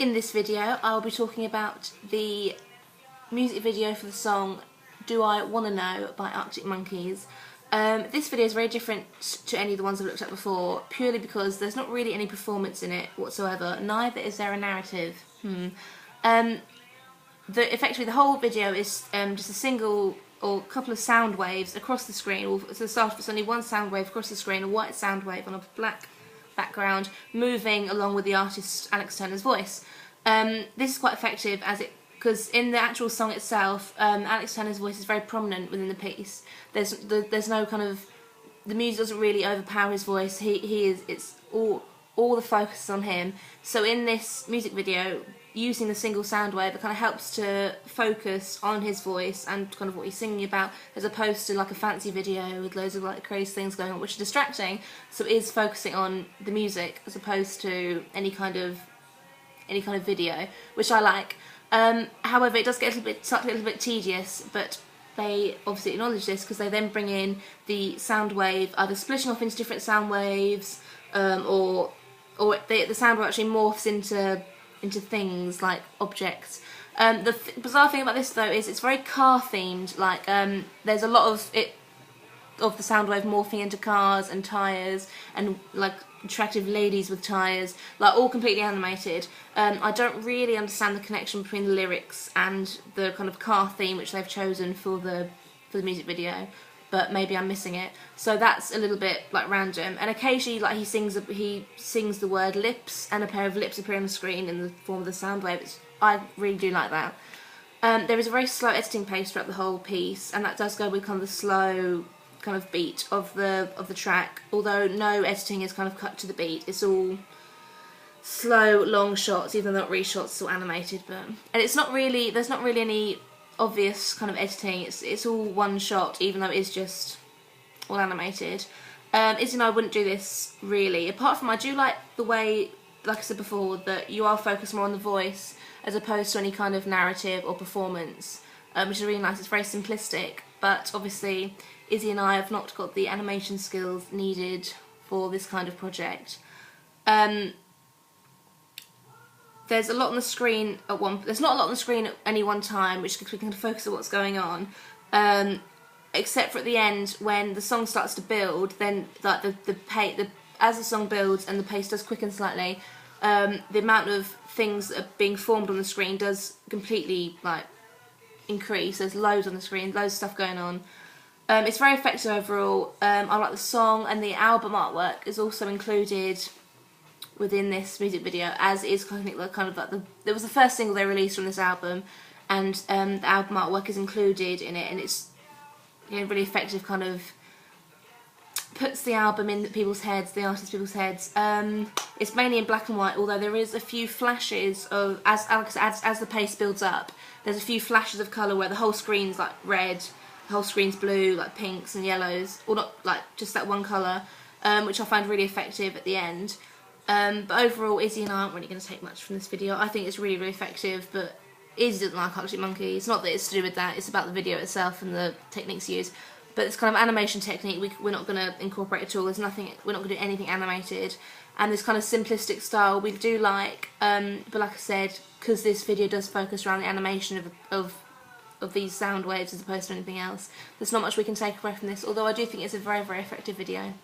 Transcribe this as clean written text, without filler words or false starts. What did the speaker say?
In this video I'll be talking about the music video for the song Do I Wanna Know by Arctic Monkeys. This video is very different to any of the ones I've looked at before, purely because there's not really any performance in it whatsoever, neither is there a narrative. Effectively the whole video is just a single or couple of sound waves across the screen, or to start with it's only one sound wave across the screen, a white sound wave on a black background, moving along with the artist Alex Turner's voice. This is quite effective because in the actual song itself, Alex Turner's voice is very prominent within the piece. There's no kind of, the music doesn't really overpower his voice. It's all the focus is on him. So in this music video, using the single sound wave, it kind of helps to focus on his voice and kind of what he's singing about, as opposed to like a fancy video with loads of like crazy things going on, which is distracting. So it is focusing on the music as opposed to any kind of video, which I like. However, it does start to get a little bit tedious, but they obviously acknowledge this because they then bring in the sound wave, either splitting off into different sound waves, or the sound wave actually morphs into things like objects. The bizarre thing about this though is it's very car themed. Like there's a lot of the sound wave morphing into cars and tyres and like attractive ladies with tyres, like all completely animated. I don't really understand the connection between the lyrics and the kind of car theme which they've chosen for the music video, but maybe I'm missing it. So that's a little bit like random. And occasionally, like he sings the word lips, and a pair of lips appear on the screen in the form of the sound waves. I really do like that. There is a very slow editing pace throughout the whole piece, and that does go with kind of the slow kind of beat of the track. Although no editing is kind of cut to the beat. It's all slow, long shots, even though not really shots, it's all animated. And it's not really, there's not really any obvious kind of editing. It's all one shot, even though it is just all animated. Izzy and I wouldn't do this really, apart from I do like the way, like I said before, that you are focused more on the voice as opposed to any kind of narrative or performance, which is really nice. It's very simplistic, but obviously Izzy and I have not got the animation skills needed for this kind of project. There's a lot on the screen there's not a lot on the screen at any one time, which we can focus on what's going on. Except for at the end when the song starts to build, then like as the song builds and the pace does quicken slightly, the amount of things that are being formed on the screen does completely like increase. There's loads on the screen, loads of stuff going on. It's very effective overall. I like the song, and the album artwork is also included within this music video, as is kind of like it was the first single they released from this album, and the album artwork is included in it, and it's, you know, really effective, kind of puts the album in people's heads, the artists' people's heads. It's mainly in black and white, although there is a few flashes of, as the pace builds up, there's a few flashes of colour where the whole screen's like red, the whole screen's blue, like pinks and yellows, or not like just that one colour, which I find really effective at the end. But overall, Izzy and I aren't really going to take much from this video. I think it's really, really effective, but Izzy doesn't like Arctic Monkeys. It's not that it's to do with that, it's about the video itself and the techniques used. But this kind of animation technique, we're not going to incorporate at all. We're not going to do anything animated. And this kind of simplistic style we do like, but like I said, because this video does focus around the animation of these sound waves as opposed to anything else, there's not much we can take away from this, although I do think it's a very, very effective video.